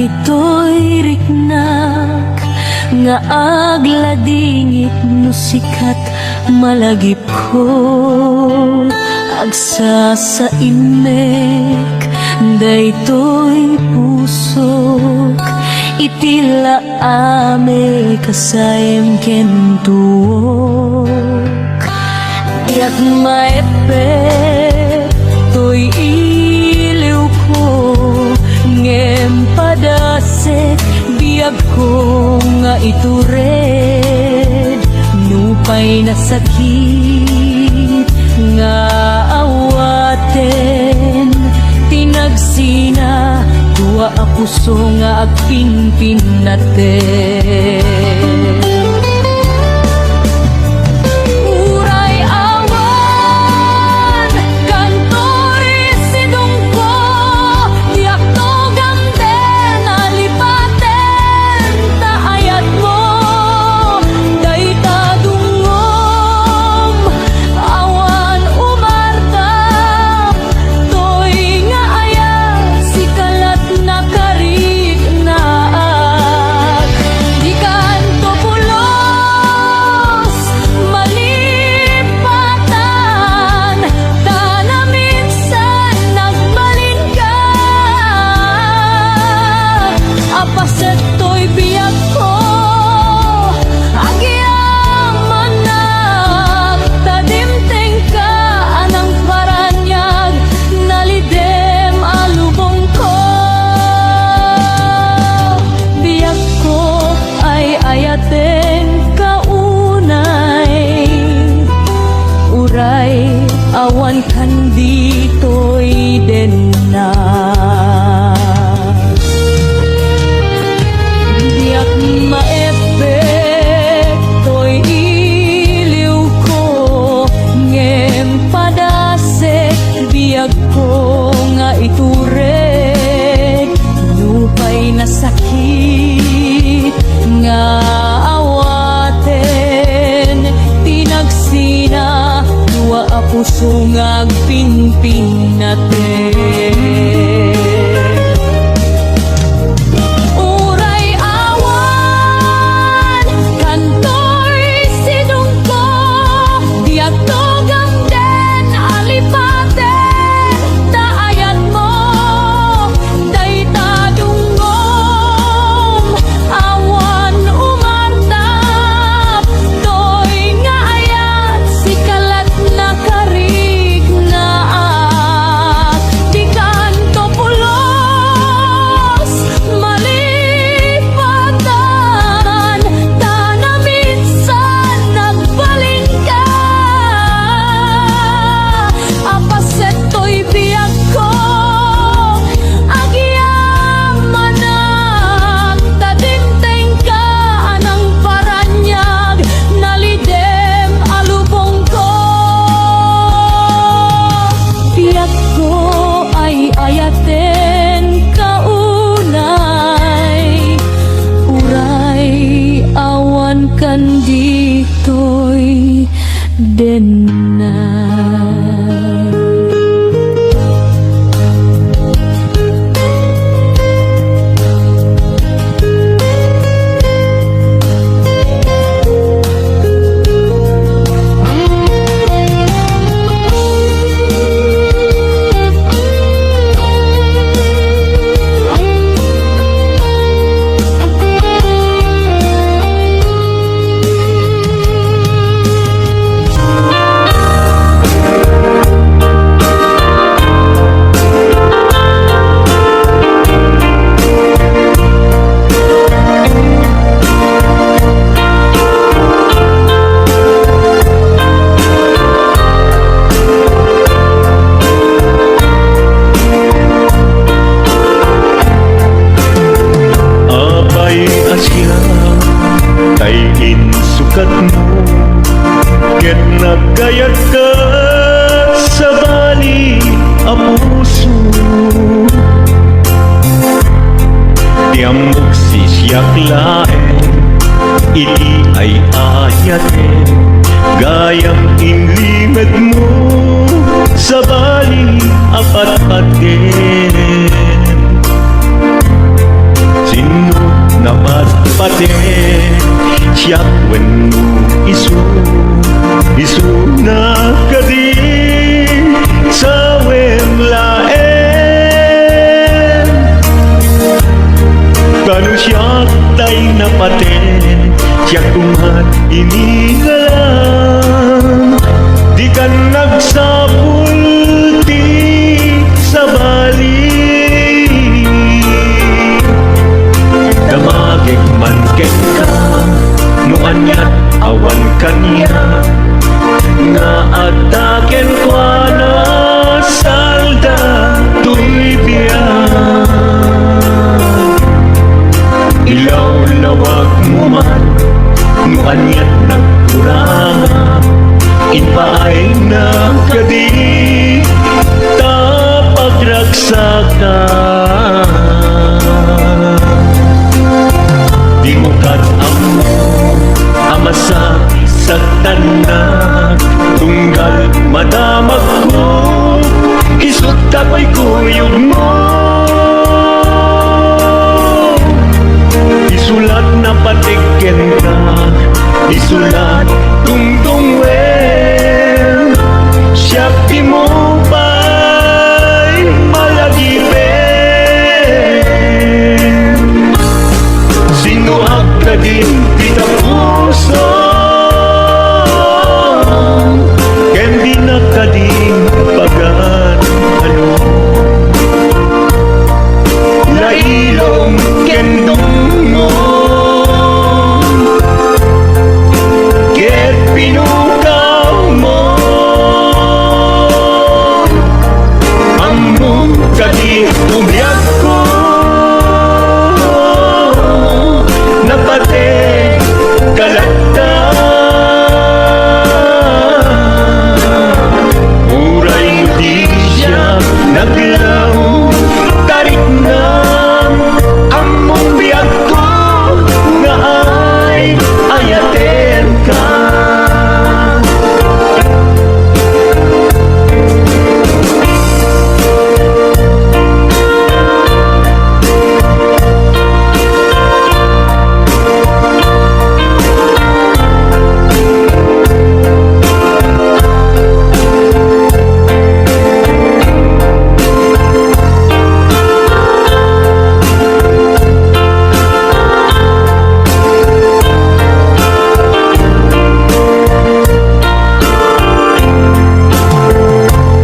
Daytoy riknak nga agladingit no sikat malagip ko agsa sa imek. Daytoy pusok itila ame kasayem kentuok. Yak maepek toy iliw ko ngem padasek biyag ko nga itured nupay na sakit nga awaten tinagsina dua a puso nga agpinpin naten. Awan kan ditoy den na diak maepek toy iliw ko ngem padasek biag ko nga iturek nupay na sakit nga awaten tinagsina dua a puso nga agpinpin naten. Uray awan kantoy sidong ko diag togang den alipaten taayat mo dayta dungom awan umartap toy nga ayat sikalat na karig na at di kanto pulos malipatan tanaminsan nagbalin ka apaset to'y biyag ko agyamanak tadimteng ka anang paranyag nalidem alubong ko. Biyag ko ay ayaten kaunay uray awan kan ditoy denay. Ket nagkayat ka sa bali a puso tiamok sisyak laen iti ay ayaten gayang inlimad mo sa bali apat-aten namat pati siya when isu na kadi sa wemlaen kanu siya tay napati siya kumat inigalang di ka nagsapulti sa bali damagig man ken ka nuanyat awan kanya nga ataken kwa na salda tuibiyang ilaw lawag mo man nuanyat nagkurang inpaay na kadi tapagraksakan di mo katamo amasa sa tanan tunggal madamag ko isut kapoy kuyog mo isulat na patiken ka isulat tungtung wen siya di mo ba'y malagipin sinuhag ka din kita puso ken di na ka din pagan ano lailong ken dungo ket pinukaw mo among kadi umyak ko napate kalakta uray di siya naglaw tarik na among biyak ko nga ay ayaten ka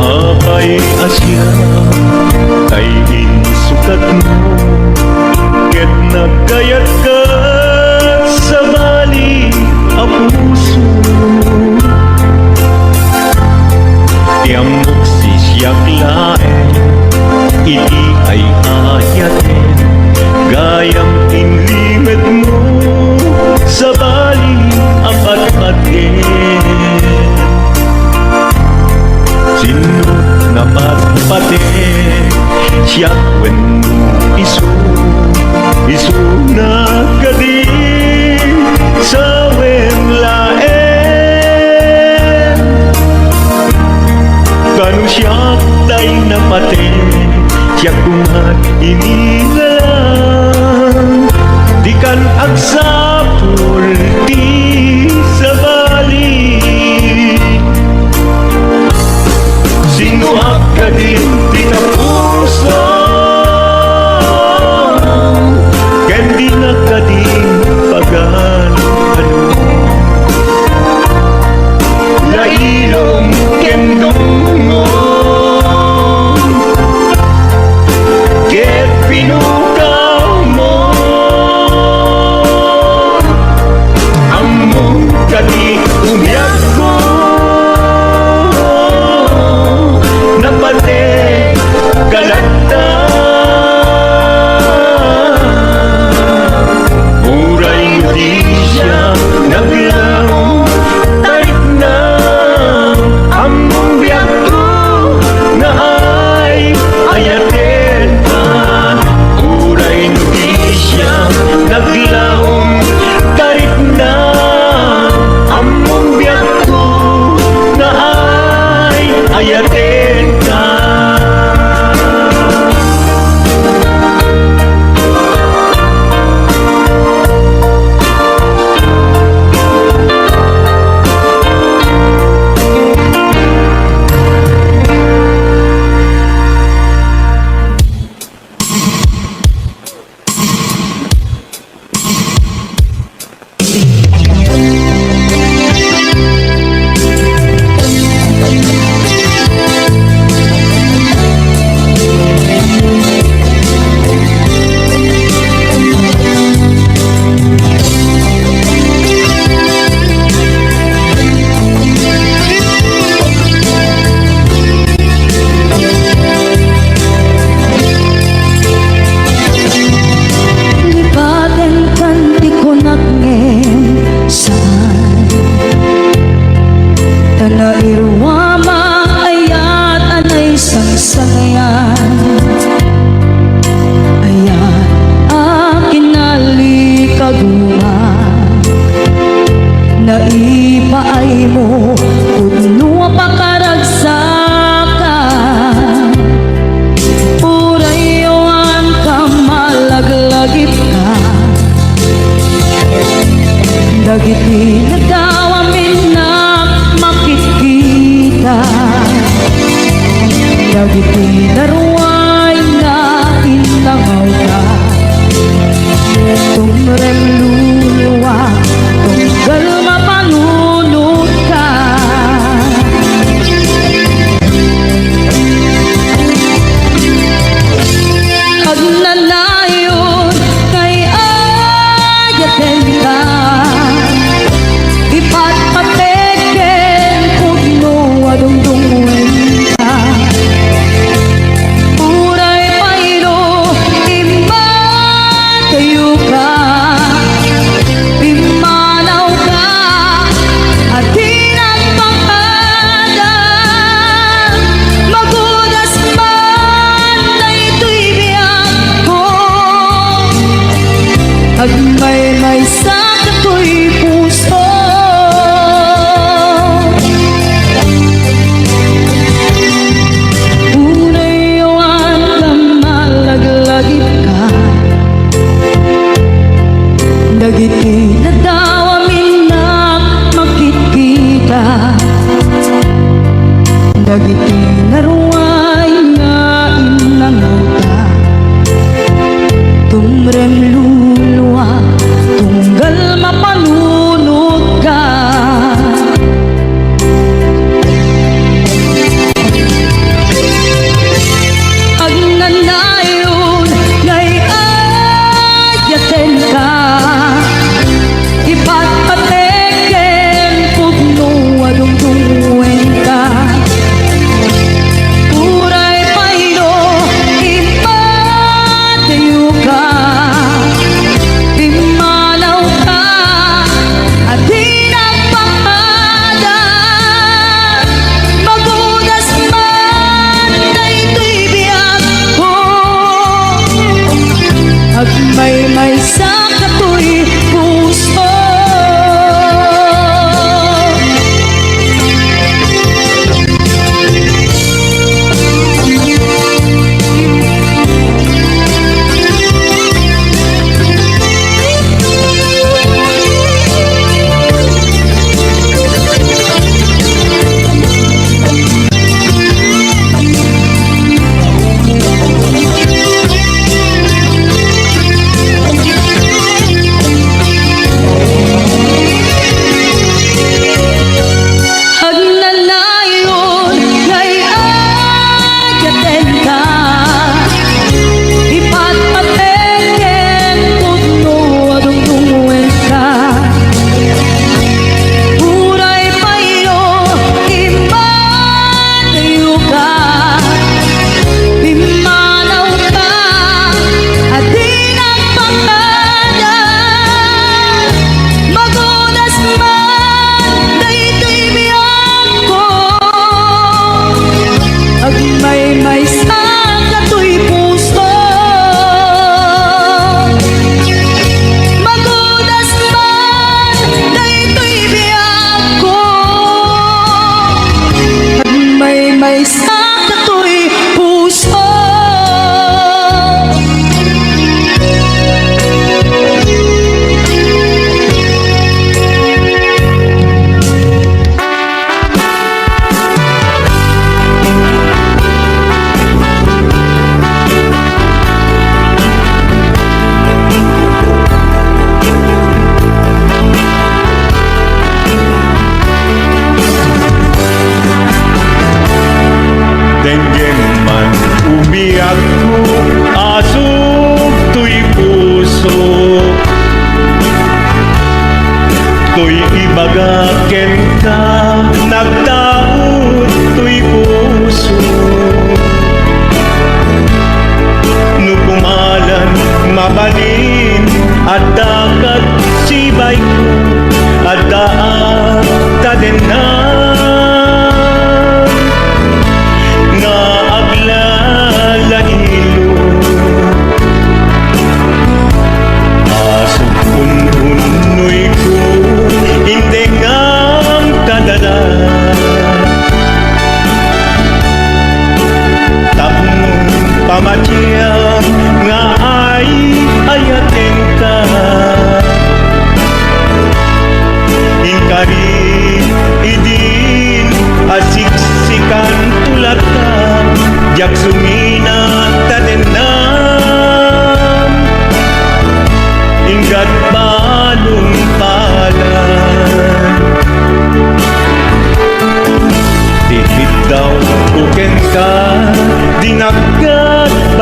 apay asya kay insukat mo ket nagkayat ka sa bali a puso tiamok si siyak laen iti ay ayaten gayam inlimet mo sa bali a patpaten sino namat pati siya when isu na kadi sa wemlaen kanu siya tay napati siya kumat inigalang di kan agsapul ti sa bali sinuhag ka din di ka puso ken di na ka din pagan ano lailong ken dungo ket pinukaw mo among kadi umyak ko napate Dagiti naruay nga inlangaw ka Tumrem luluwa Tunggal mapalunod ka Agnanayon kay ayaten ka Ipatpateken kung no adungdungwen ka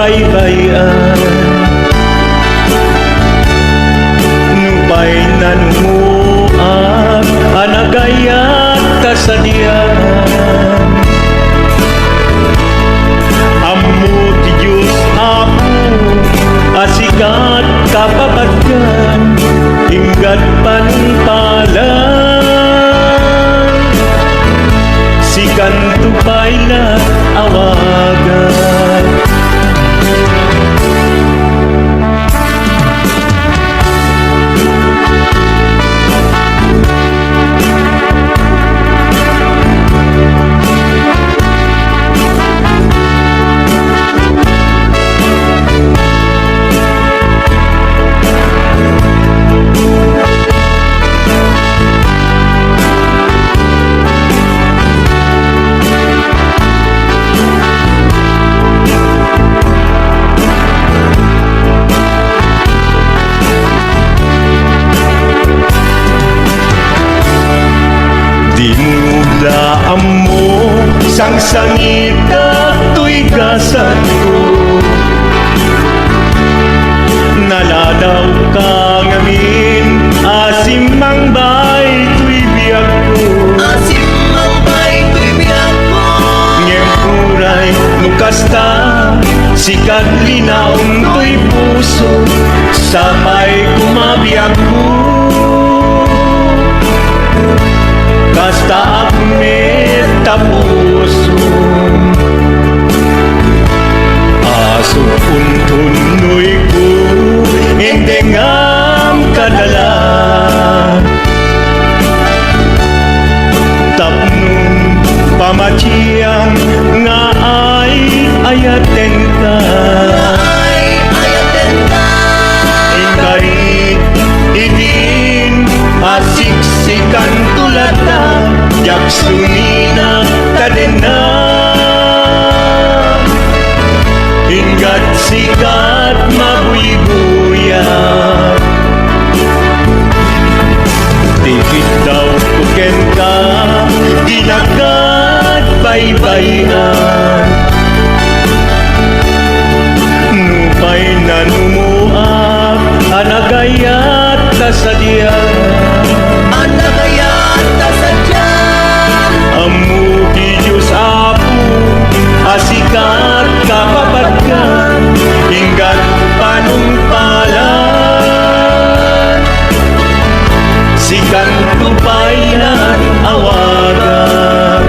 baybayan. Nupay nanumuak anagayat kasadian. Ammo ti Diyos ako asikat kapapatkan hinggat panpalan. Sikan tupay na awagan. Dinudaan mo sang sangit kato'y gasan ko. Naladaw ka ngamin asim mang bay to'y biyag ko. Asim ang bay ko'y biyak ko. Ngempuray nukasta sikat linaon to'y puso sabay kumabiyag ko. Kasta akmet tapuso aso untunoy ko indengam kadala tapnong pamatiyang nga ay ayaten ka. Ay, ayaten ka. Ingkarit idin asiksikan tulad na yak sumina kadena. Hinggat sikat mabuy-buya dikit daw kuken ka ginagat baybayan. Nupay nanumuak anagayat kasadian. Anagayat kasadyan. Ammo ti Diyos apo asikat kapapatkan hinggat panumpalan. Sikan tupay na awagan.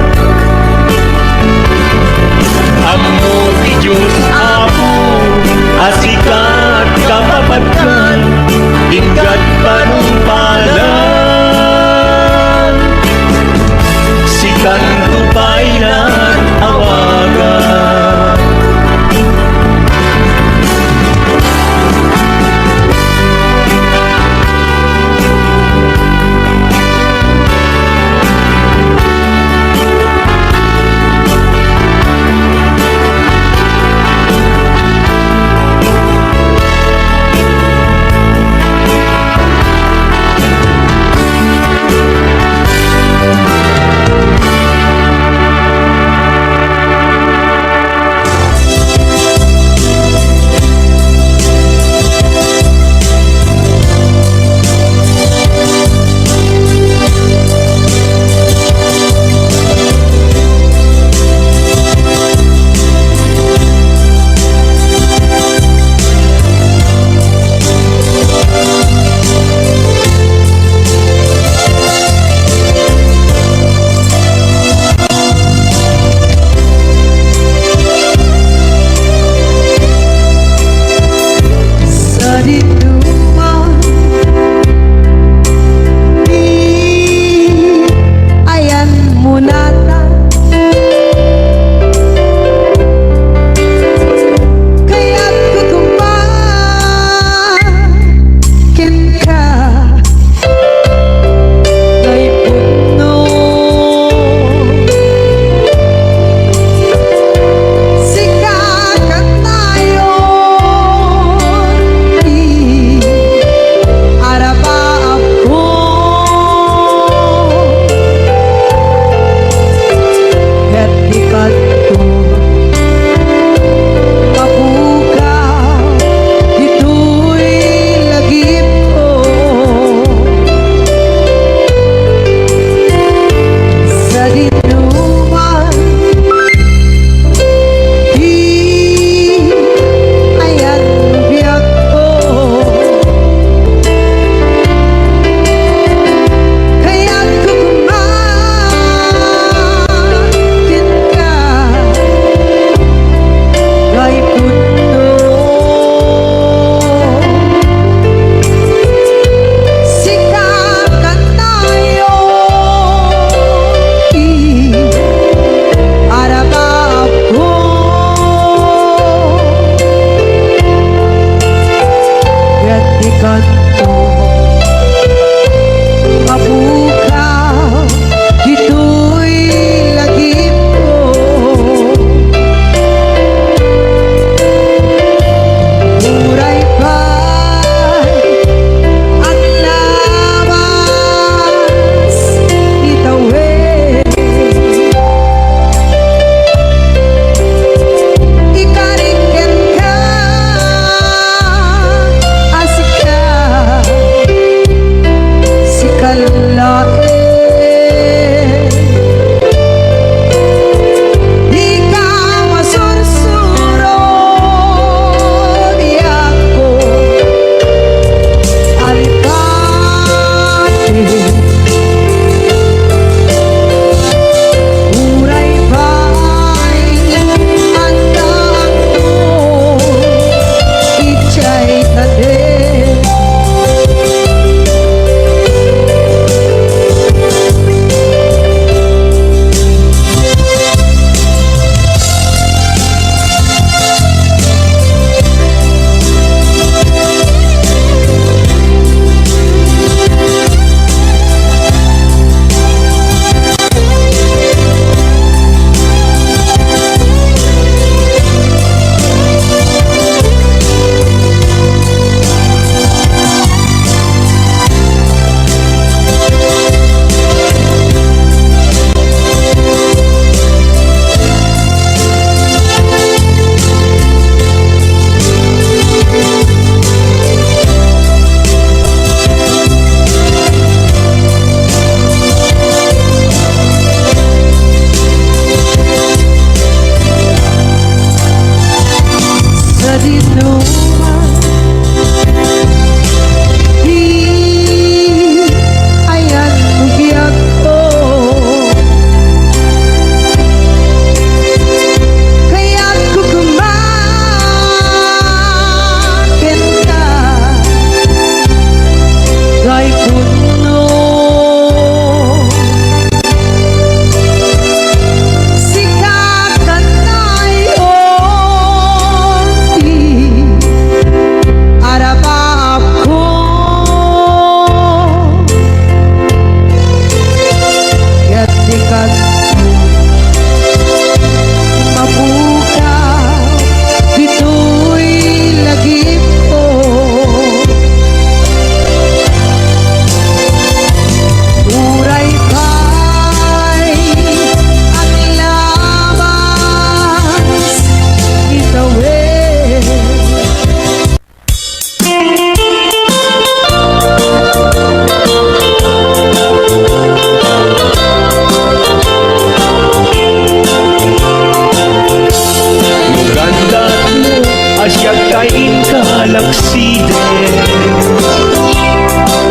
asyak kain kalaksiden.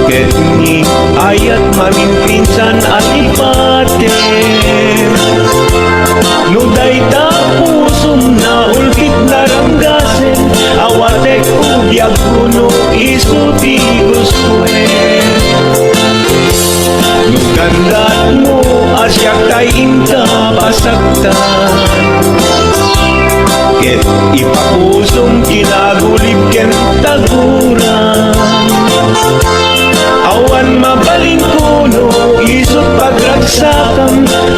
Ket ni ayat mamimpinsan alipate. No dayta pusum na ulkit na ranggasen, awatek ugyag kuno isu ti gustuen. No gandat mo asyak kain kabasaktan, ket ipapusong kinagulib ken taguran. Awan mabalin kuno isut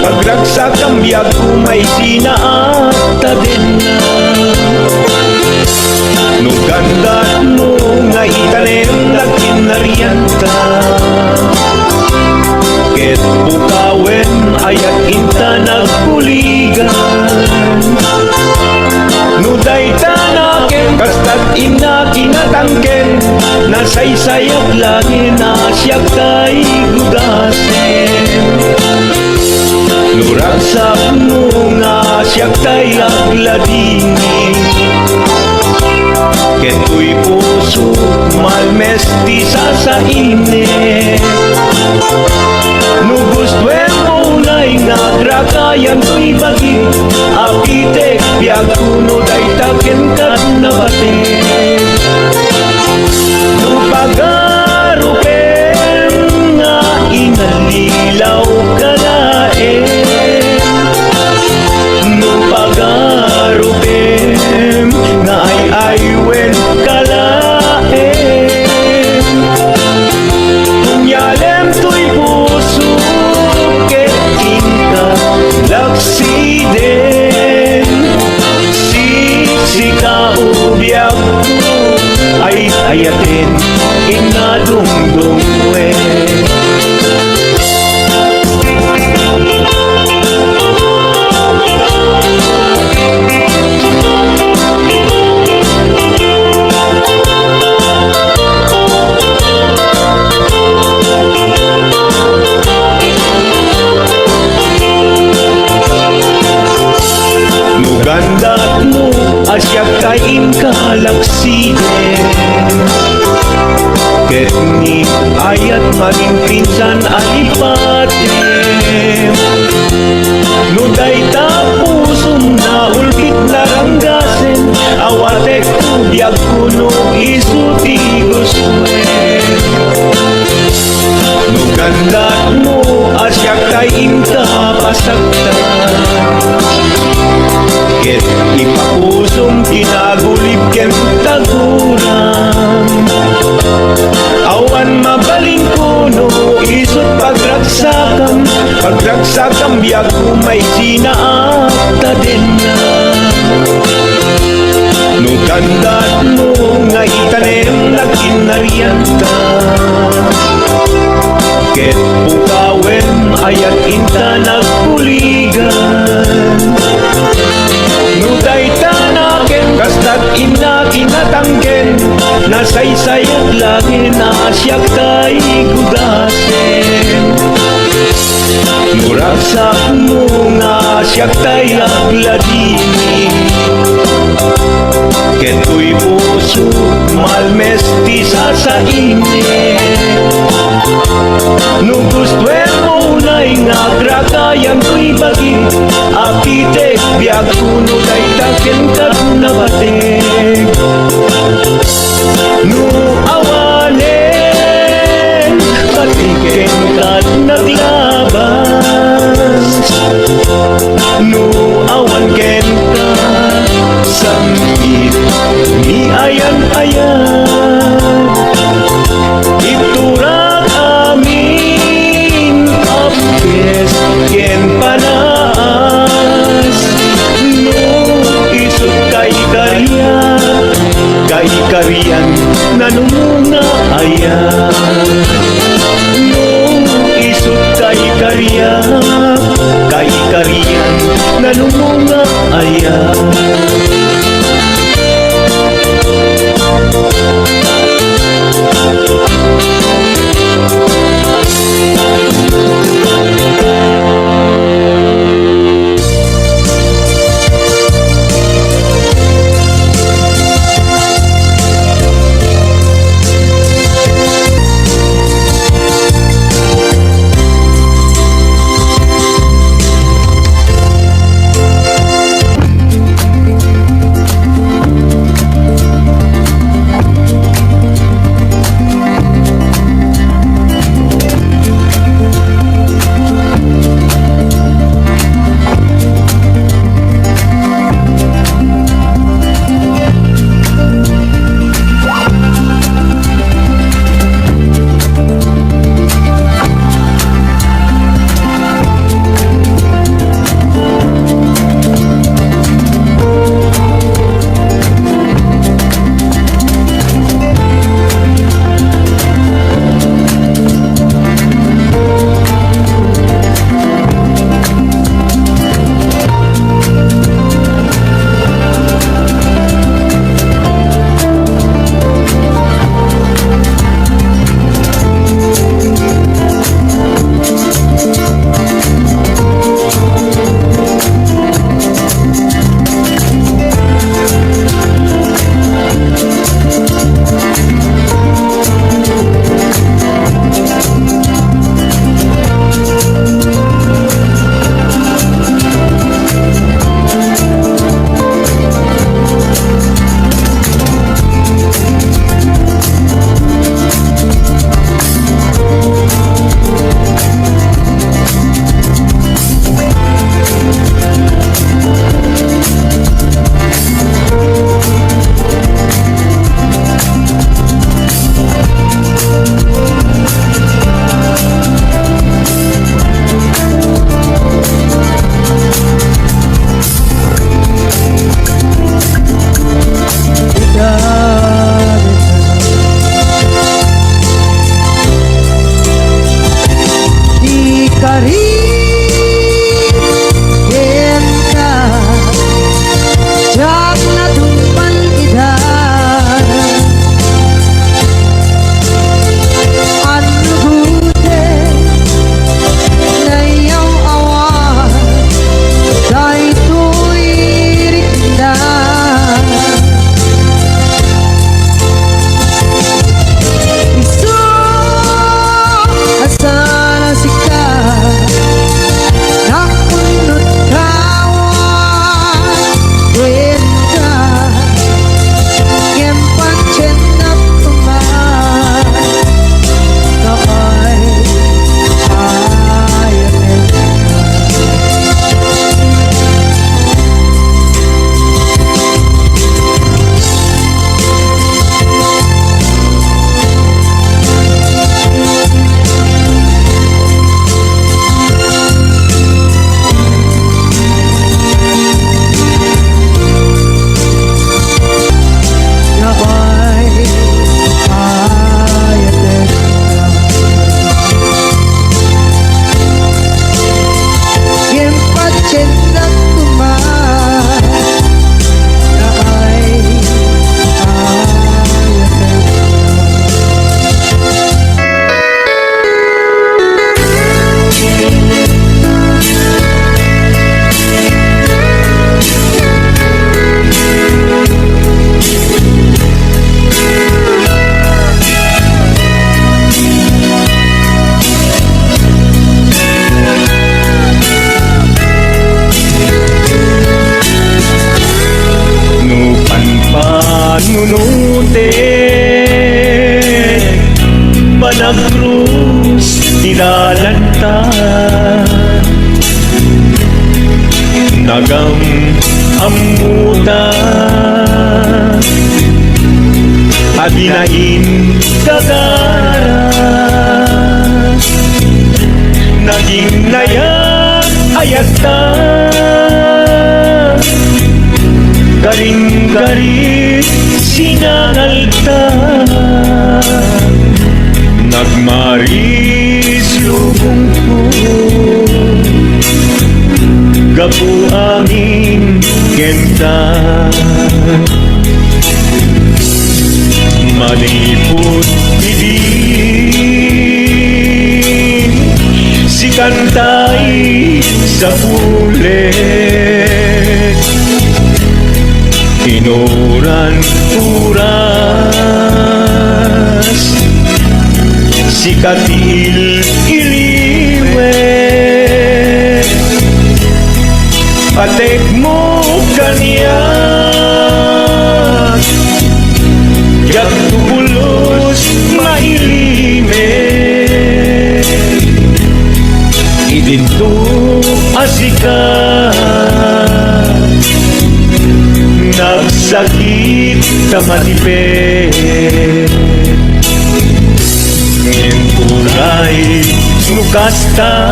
pagragsakam biag kumay sinaata din na. No gandat mo nga itanem nagkinarianta, ket bukawen ayat inta nagkuligan. No dayta naken kastat ina kinatangken, nasaysayat lagi na siya kay gudasen. No ragsak mo nga siya kay agladini, keto'y puso malmesti sa ine. No gustuen mo na'y nagrakayan to'y bagi, apitek biag kuno day taken kat nabate. No pagarupen nga inalilaw kalaen, no pagarupen nga ay-aywen kalaen. Kunyalem to'y puso ket inka laksiden, sika ubyag ay ayatin inadungdungwen. Gandat mo asyak kain kalaksiden, ket ni ayat mamimpinsan alipate. No dayta pusum na ulkit na ranggasen, awatek ugyag kuno isu ti gustuen. No gandat mo asyak kain kabasaktan, ket ipapusong kinagulib ken taguran. Awan mabalin kuno isut pagragsakam biag kumay sinaata din na. No gandat mo nga itanem nagkinarianta, ket bukawen ayat inta nagkuligan. No dayta naken kastat ina kinatangken, nasaysayat lagi na siya kay gudasen. No ragsak mo nga siya kay agladini, keto'y puso malmesti sa ine. No gustuen mo na'y nagrakayan to'y bagi, apitek biag kuno day taken kat nabateg. No awanen patiken kat naglabas, no awan ken ka sangit ni ayan-ayan. Iturak amin apes ken panas, no isut kay kariyan nanumunga ayan. No isut kay kariyan nanumunga ayan. nunutin Panagkrus nilalanta Nagam amuta Adinain kagara Naging nayak ayata Garing-garit sinangalta Nagmaris lubong ko Gapu angin genta Malipot bidin Si kantay sa pulet Tinuran uras Si katil iliwet Patek mo kanyak Yak tubulos mailimet Idinto asikat Nagsakit ka matipid Ngayon kulay nukasta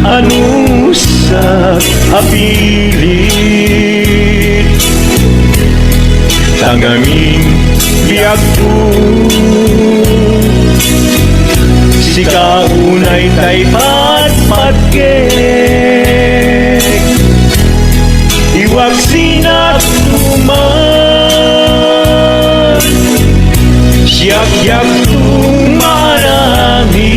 Anusak apilit Tangangin biyak ko Si kaunay tay patpatkek Iwag sinatuman Siyak-yak tumarami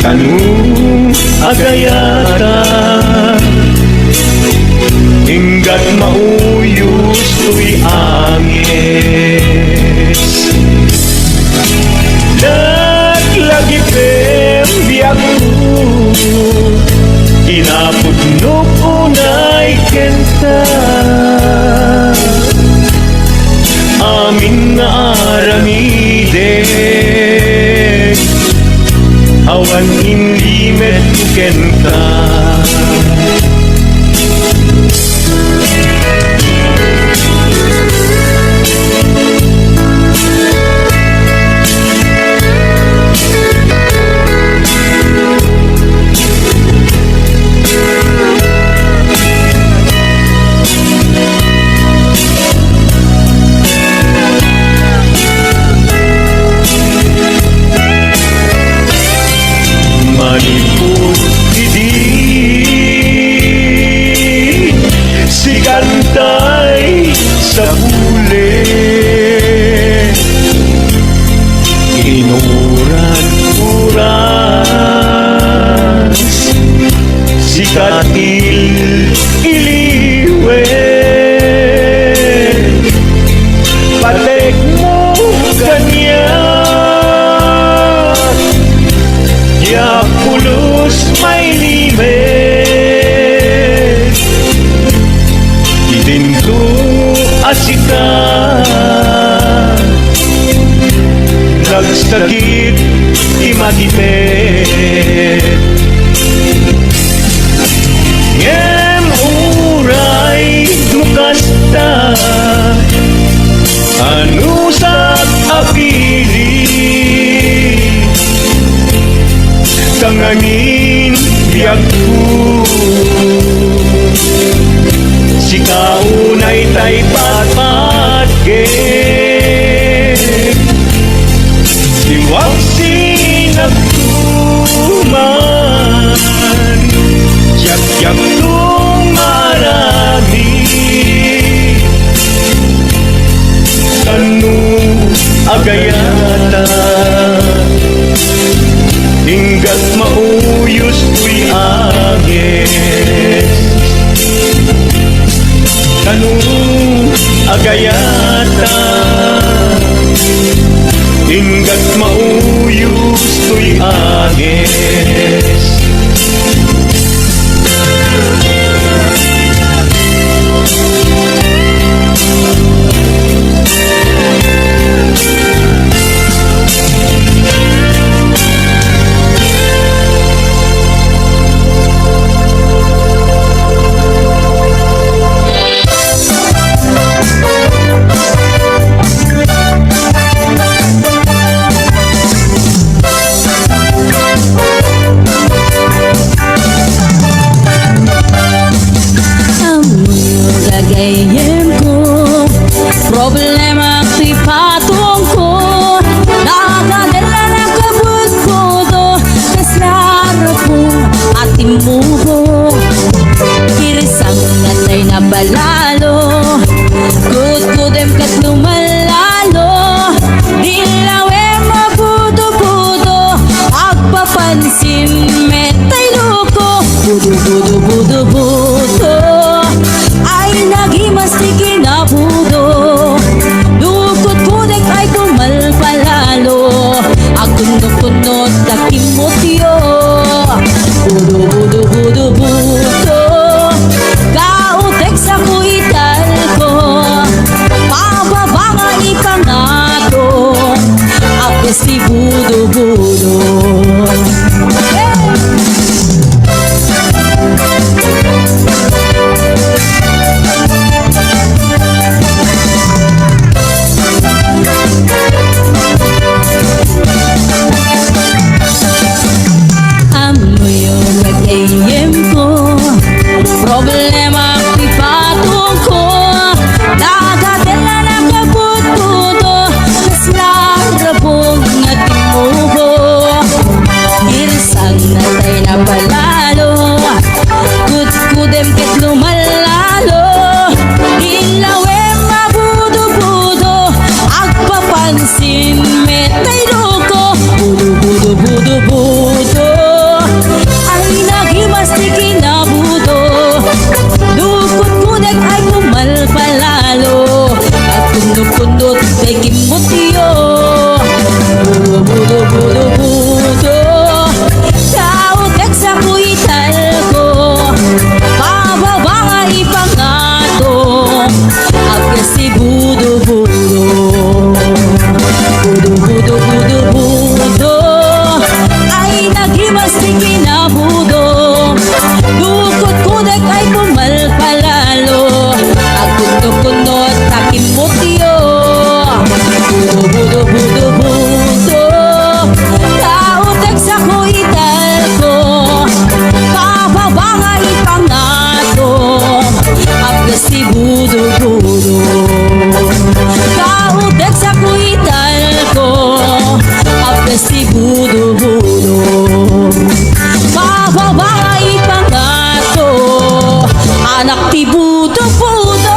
Tanong agayata Hinggat mauyos tuy angis Naglagi pembiyak ko Inapudnok unay kenta Amin nga aramidek Awan inlimet kenta Malipot hindi Si kantay sa bulit Inuran uras Si katil iliwet Patek mo ganyan Ya pulos may limet Idinto asikat Nagsakit imatipet Ngem uray nukasta Anusak apili Tangangin biyak ko Si kaunay tay patpatkek Iwag sinagtuman Yak-yak tung marami Kanu agayata Hinggat mauyos tuy agis Kanu lagayem ko problema ti patong ko nakadala na kabut ko do kaslara ko ating mubo kirisang natay na balalo kudkudem kat lumalalo dilawe mabudo-budo agpapansin metay loko budo-budo-budo-budo ay nagimasti kinabudo lukot-kudek ay kumalpalalo agkunod-kunod takimotyo budo-budo-budo-budo kautek sa kuital ko pababa nga ipangato apes ti budo-budo. Amo yung nag-aim ko problema ti patong ko nagadala na kabut-budo kaslarabong nga timubo irisang natay na palalo kudkudem ket lumalalo ilawe mabudo-budo agpapansin metay loko budo-budo-budo-budo ay nagimasti kinabudo lukot-kudek ay kumalpalalo at kundot-kundot ay kimutyo budo-budo-budo-budo kautek sa kuital ko pababa nga ipangato agkas si budo-budo budo-budo-budo-budo ay nagimasti kinabudo lukot-kudek ay kumalpalalo at kundot-kundot takimutyo budo-budo-budo-budo kautek sa kuital ko pababa nga ipangato agkas si budo-budo kautek sa kuital ko agkas si budo-budo pababa nga ipangato anak ti budo-budo.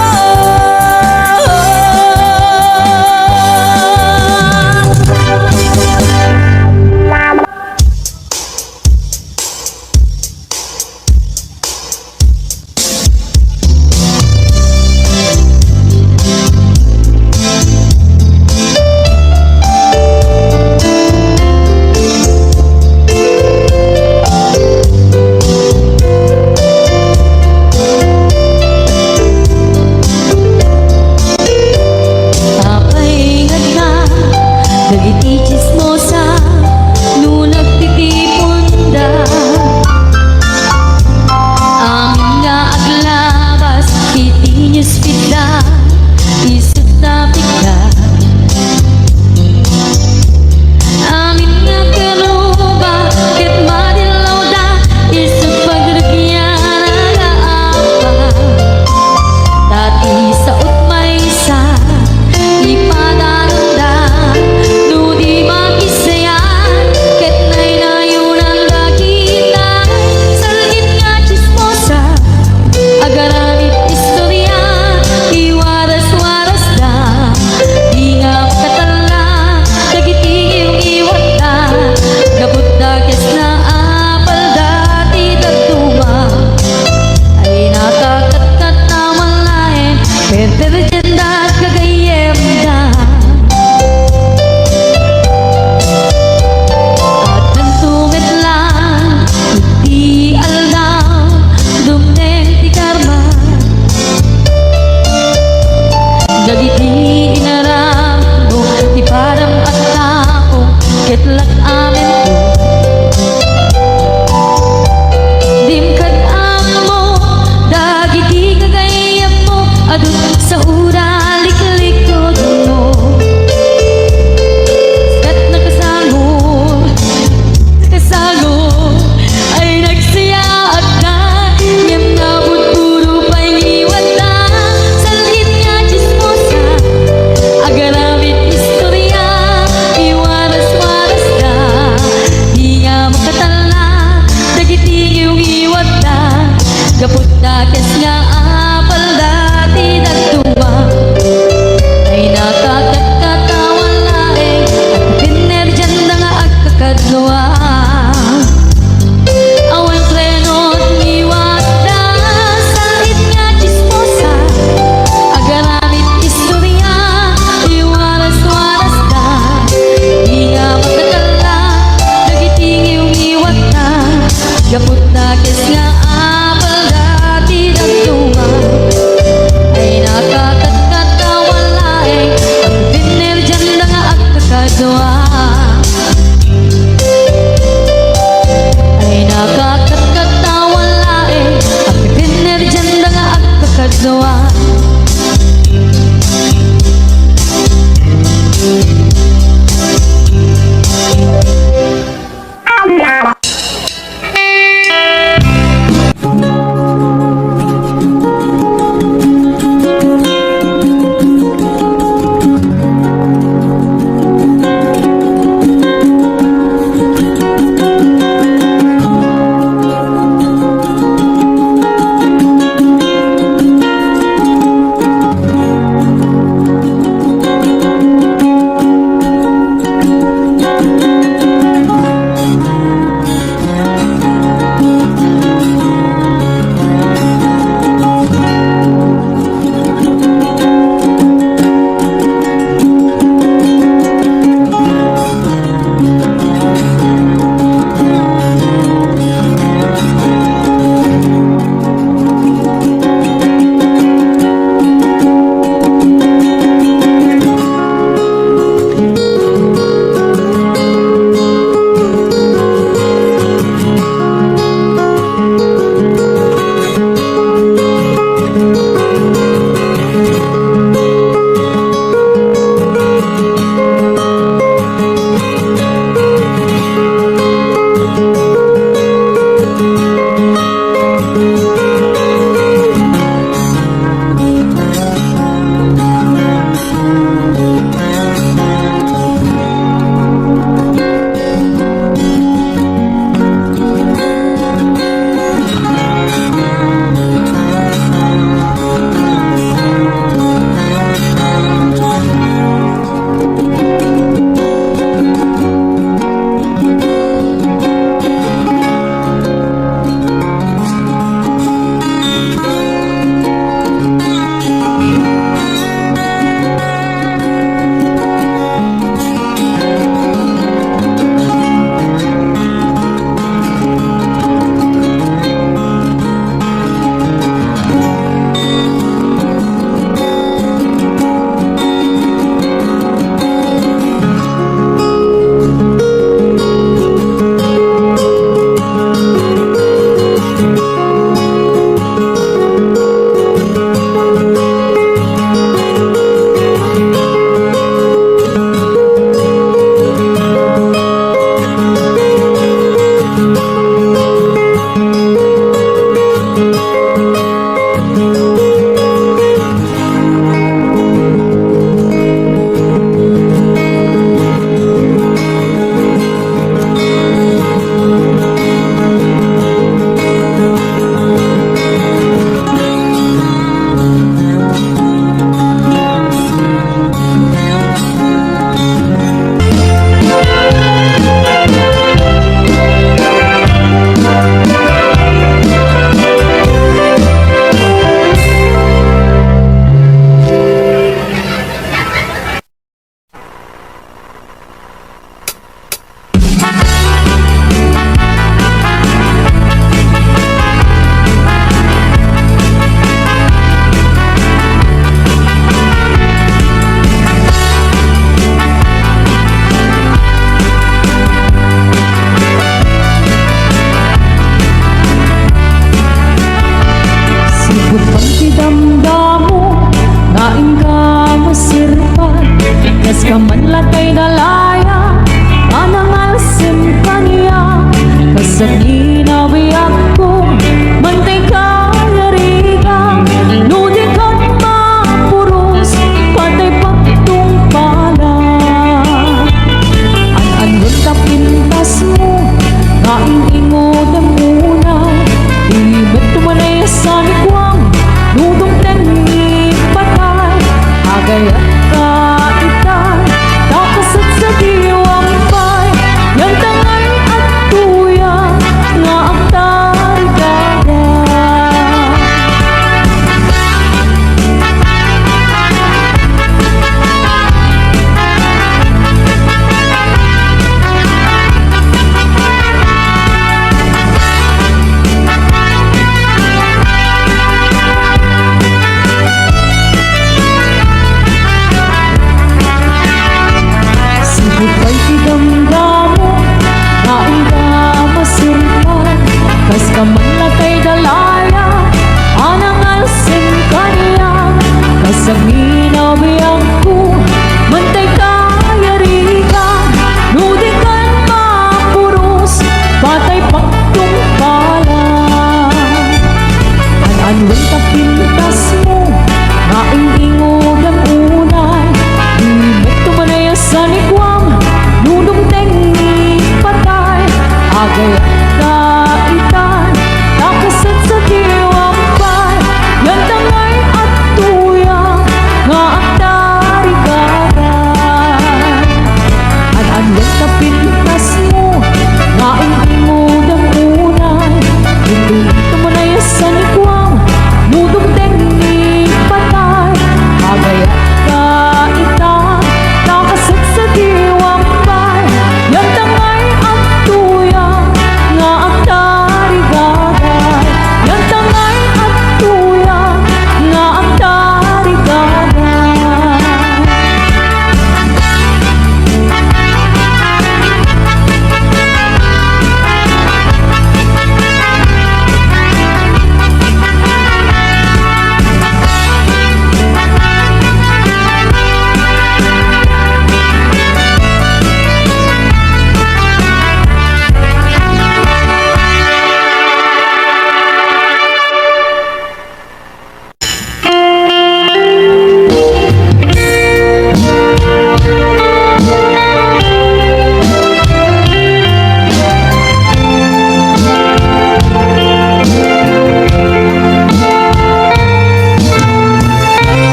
simpan.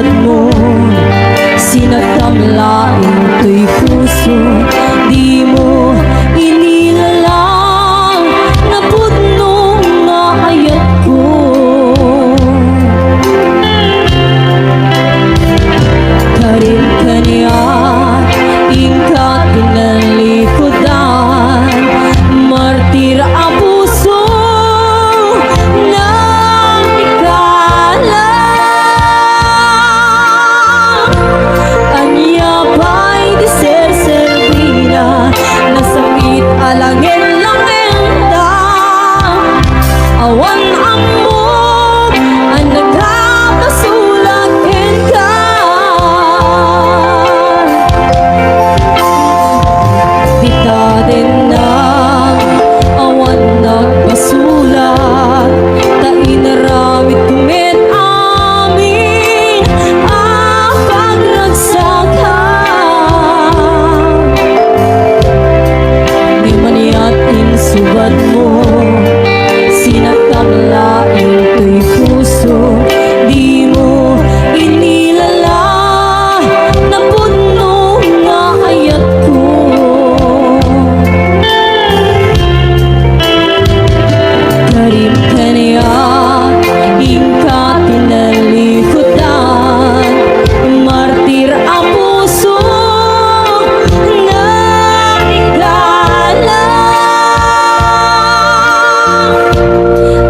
subad mo. Sinagtamlaing to'y puso, di mo inilalang na pudno nga ayat ko. Karin kaniya, ingkat pinalikodan, martir ang puso ng ikalang. Anya pa'y di ser-servina, nasakit alangin lang enda. Awan amok ang nagkakasulat ka. Kita din na awan nagpasulat, tainaramit kumit amin ang pagragsakhan. Di maniyat insubad mo, sinagtamlaing to'y puso, di mo inilala na pudno nga ayat ko. Karim kaniya, ingkat pinalikodan, martir ang puso ng ikalang.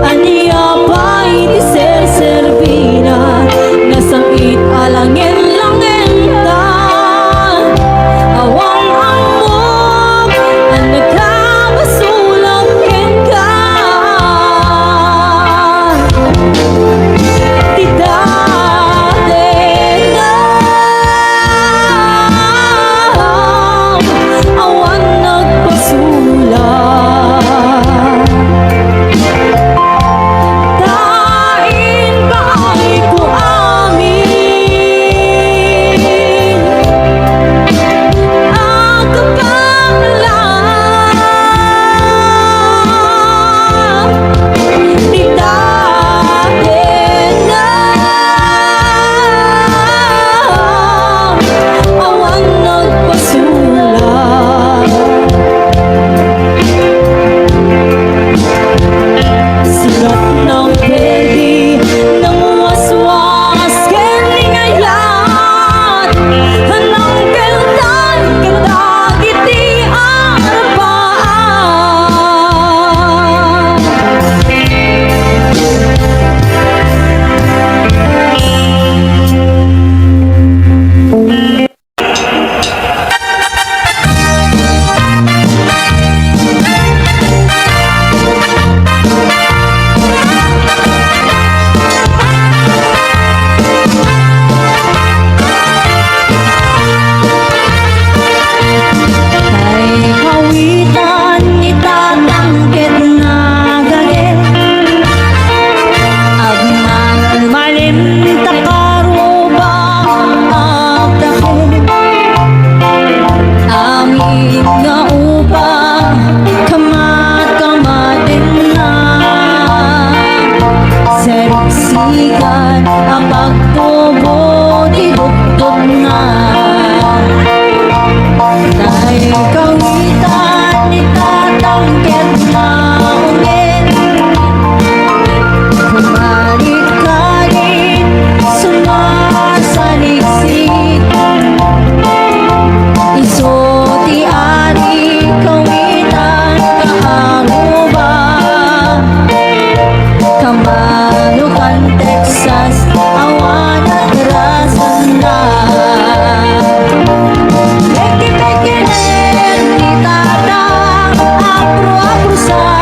Aniya pa'y di ser-servina, nasakit alangin lang enda. Awang amok ang nagkakasulat ka. Di dati na awan nagpasulat, tain kaay ko amin ang kapanglan. Di dati na awan nagpasulat, sirat ng pwede ng waswas keningayat, hanang keltan kadagiti arapaan. Kay kawitan itatangkit na galit, agman malim takaruba agdakit, amig nga upang kamat-kamatin na. Seriksikan ang pagtubo di dugtog na. Tay kawitan itatangkit na ulit, kumalit ka rin sumasaliksik. Isuti ari kawitan kaaruba, Kamanukan Texas awan rasan na. Beki-beki nen itatang apro-apro sa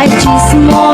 Ay chismo